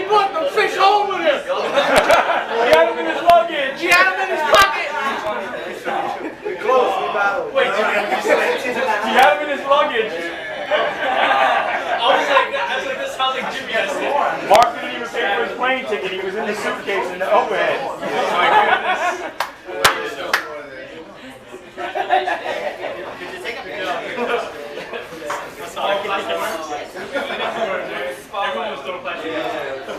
brought the fish home with him. He had him in his luggage. He had him in his pocket. Wait, he had him in his luggage. I was like, this sounds like Jimmy. Mark didn't even pay for his plane ticket. He was in the suitcase in the overhead. Oh my goodness. Everyone was still playing.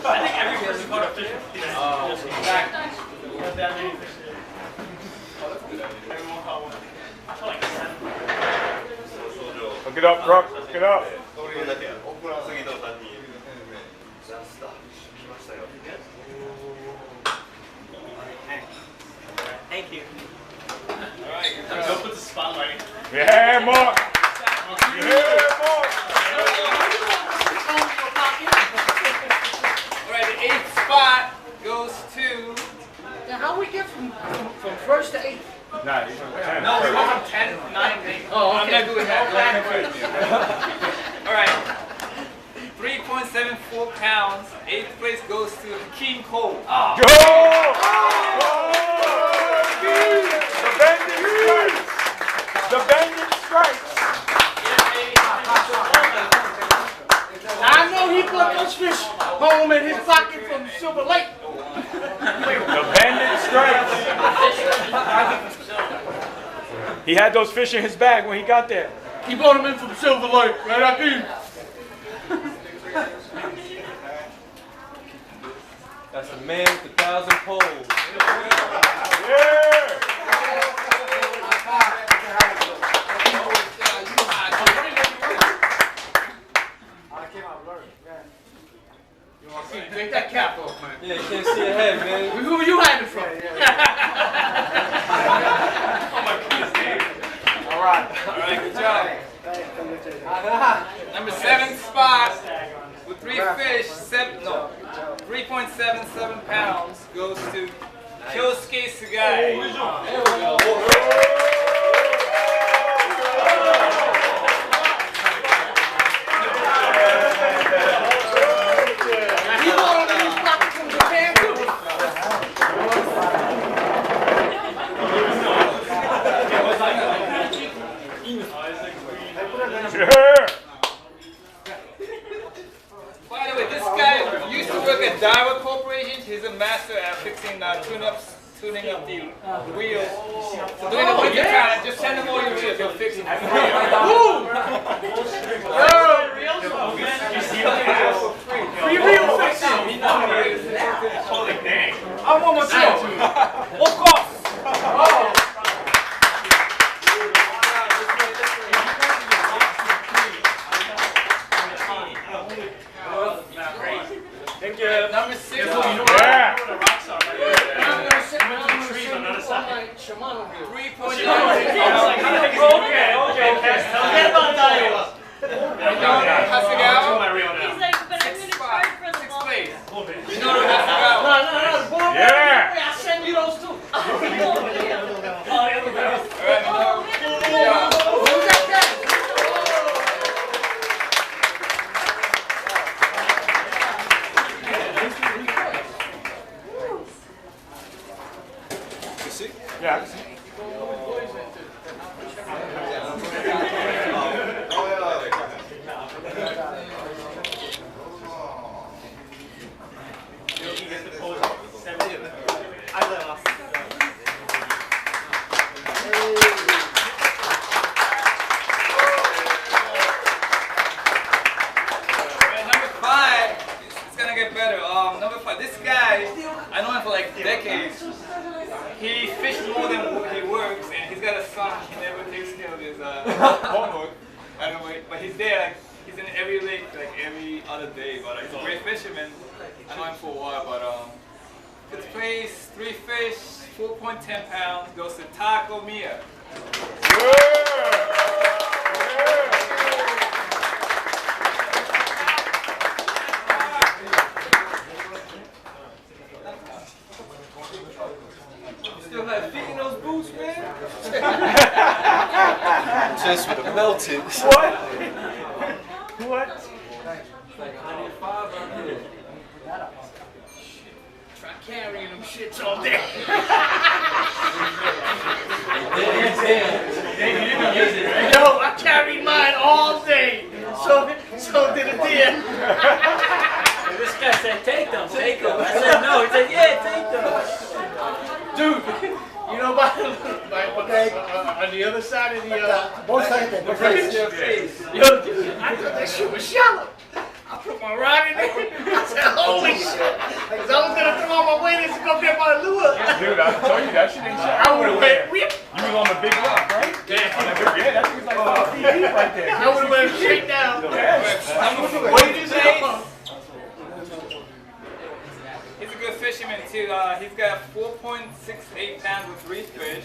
I think every person caught a fish. That many fish. Everyone caught one. I feel like 7. Look it up, Brooke. Look it up. Thank you. Alright, go put the spotlight. Yeah, Mark. Yeah, Mark. Alright, the 8th spot goes to... Now, how we get from first to 8th? Nah, he's on 10. No, we go from 10 to 9 to 8. Oh, okay. I'm not doing that. Alright. 3.74 pounds. 8th place goes to Hakeem Cole. Go! The Bandit strikes! The Bandit strikes! I know he brought those fish home in his pocket from Silver Lake. The Bandit strikes! He had those fish in his bag when he got there. He brought them in from Silver Lake, right up here. That's the man with 1,000 poles. Yeah! Take that cap off, man. Yeah, you can't see ahead, man. Who are you hiding from? Oh my goodness, Dave. Alright, good job. Number 7th spot with 3 fish, 3.77 pounds goes to Kyosuke Sugai. He brought them in his pocket from Japan, too. Yeah! By the way, this guy used to work at Daiwa Corporation. He's a master at fixing tuning up the wheels. So during the winter time, just send him all your wheels. He'll fix them for free. Free real fixing. Holy dang. I want my show. Of course. Thank you. Number 6. Yeah! I'm going to sit down and trees on the other all side. my Shimano gear. 3.9. Okay. Forget about that. Hasegawa. My real now. He's like, but I'm going to charge for the 6th ball. place. Hold it. Minoru Hasegawa. No. Boy, Yeah. I'll send you those too. Alright, Minoru. Good job. Who's that guy? Yeah. Number 5, it's gonna get better. Number 5, this guy, I know him for like decades. He fishes more than he works, and he's got a son. He never takes care of his homework. I don't know, but he's there. Like, he's in every lake, like every other day. But he's a great fisherman. I know him for a while. But 5th place, 3 fish, 4.10 pounds goes to Taco Mia. You still have feet in those boots, man? Just would have melted. What? What? It's like 105 out here. them shits all day. Yo, I carried mine all day. So did a deer. This guy said, take them. I said, no. He said, yeah, take them. Dude, you know, on the other side of the bridge, yo, I thought that shit was shallow. I put my rod in there. I said, holy shit. Because I was going to throw all my weight in to go get my lure. Dude, I told you that shit ain't shit. I would have went whip. You was on the big rock, right? Yeah. Yeah, that thing was like 5 feet deep right there. I would have went straight down. Weight is He's a good fisherman too. He's got 4.68 pounds with 3 fish.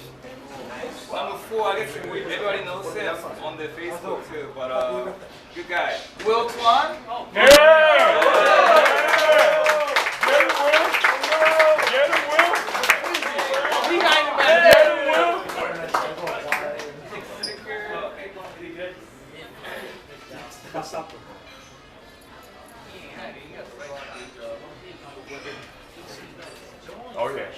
Number 4, I guess everybody knows him on the Facebook too, but good guy. Will Twan? Yeah! Get him, Will! Get him, Will! Behind the back. Get him, Will! Oh yeah.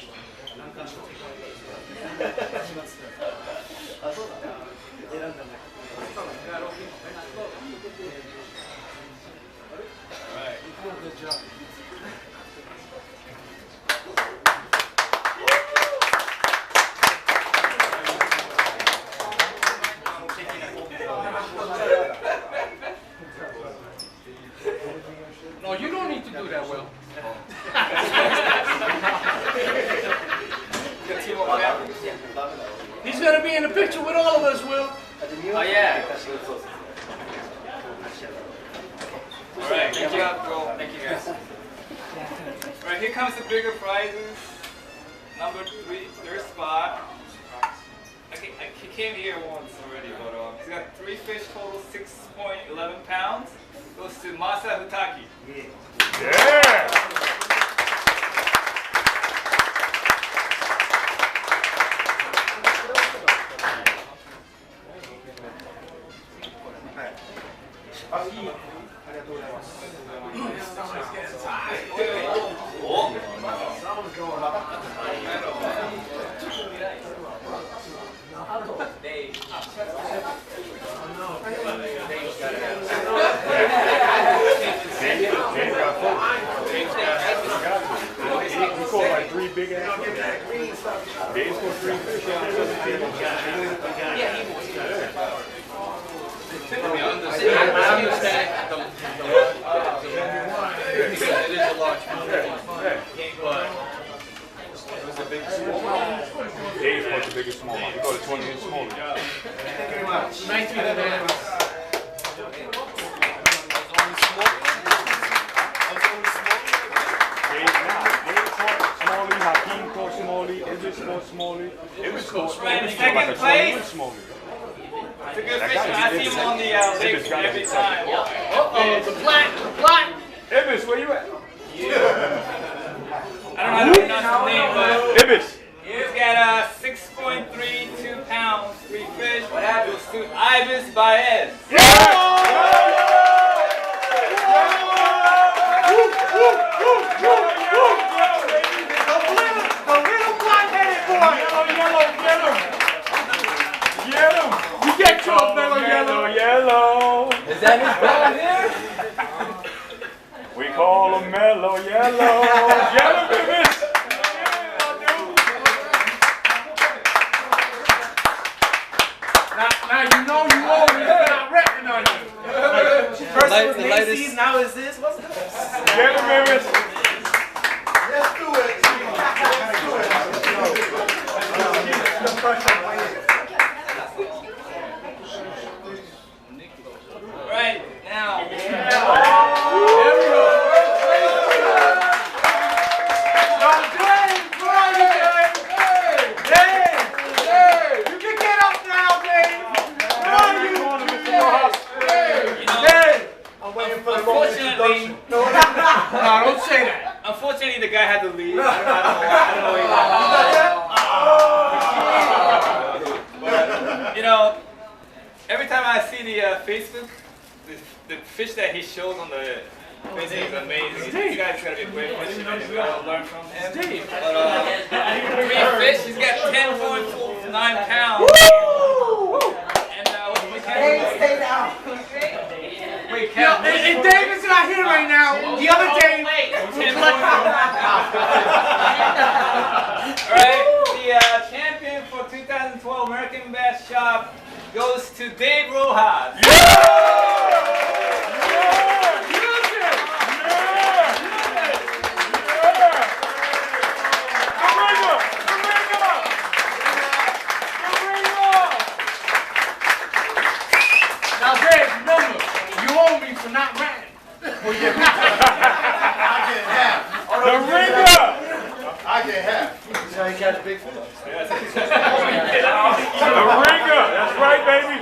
No, you don't need to do that, Will. He's gonna be in the picture with all of us, Will. Oh yeah. Alright, thank you. Thank you guys. Alright, here comes the bigger prizes. Number 3, third spot. He came here once already, but he's got 3 fish total, 6.11 pounds. Goes to Masa Hutaki. Yeah! Big ass. Dave's for 3 fish. I understand. It is a large amount, but It was a big smallmouth. Dave's for the biggest smallmouth. You go to 20-inch smallmouth. thank you very much. 19 and a half. Second place. It's a good fisherman. I see him on the lake every time. The black. Ibis, where you at? I don't know how to pronounce his name, but Ibis. he's got 6.32 pounds, 3 fish. What happens to Ibis Baez? Yellow. Is that his brother here? We call him Mellow Yellow. Yellow Ibis. Now you know you always got repping on you. First it was Macy's, now it's this. What's this? Yellow Ibis. Let's do it. Right now. Unfortunately, the guy had to leave. I don't know. You know, every time I see the Facebook, the fish that he shows on the This is amazing. This guy's gonna be a great fisherman. We're gonna learn from him. Steve. But three fish. He's got 10.9 pounds. And we can't. Stay down. Wait, Yo, and David's not here right now. The other Dave. Alright, the champion for 2012 American Bass Shop goes to Dave Rojas. Now, Dave, remember, you owe me for not ranting. The ringer! I get half. So you catch big fish. The ringer! That's right, baby!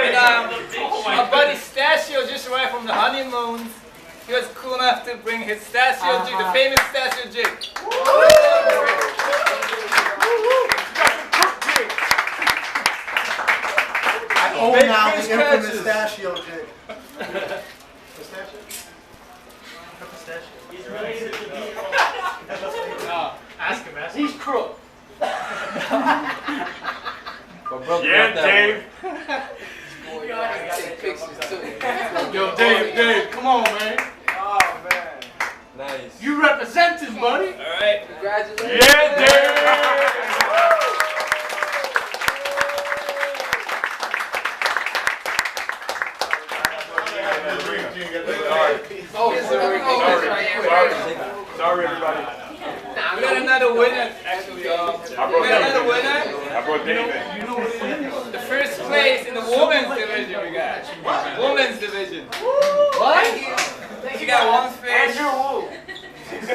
And, our buddy Stachio just arrived from the honeymoon. He was cool enough to bring his Stachio jig, the famous Stachio jig. Oh, now the infamous pistachio jig. Ask him, he's crook. Yeah, Dave! Yo, Dave, come on, man. Oh, man. Nice. You represent this, buddy. Alright. Congratulations. Yeah, Dave! Oh, Sorry, everybody. We got another winner, actually. We got another winner. I brought David. you know what it is? The first place in the women's division we got. Women's division. What? She got one fish. Who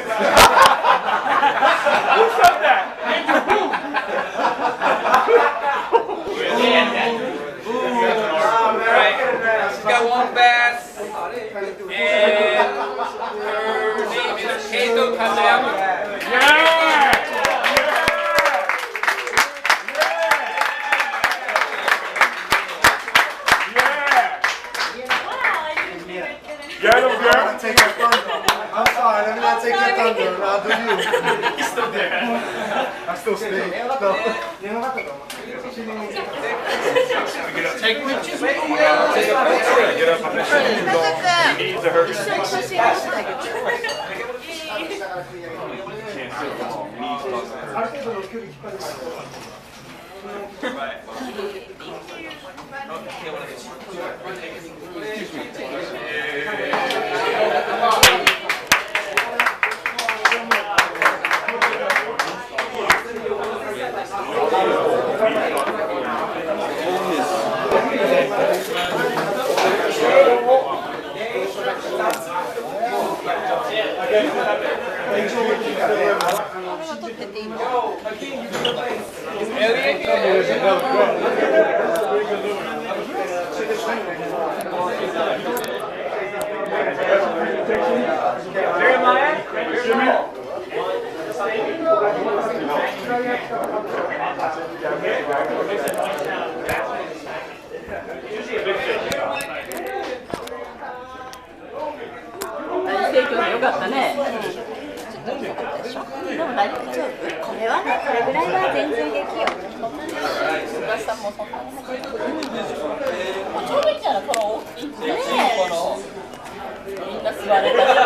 said that? Alright. She's got one bass. And her name is Kato Kazayama. Yeah! Get him, I'm girl! gonna take your thunder. I'm sorry, let me not take your thunder. I'll do you. He's still there. I still stay. No. Take pictures. Get up on the show. He needs a hurt. Can't sit long. He needs toよかったね。でも大丈夫。これはね、これぐらいは全然平気よ。菅さんもそんなに。ちょうどいいんじゃないこの大きいね。このみんな座れたら。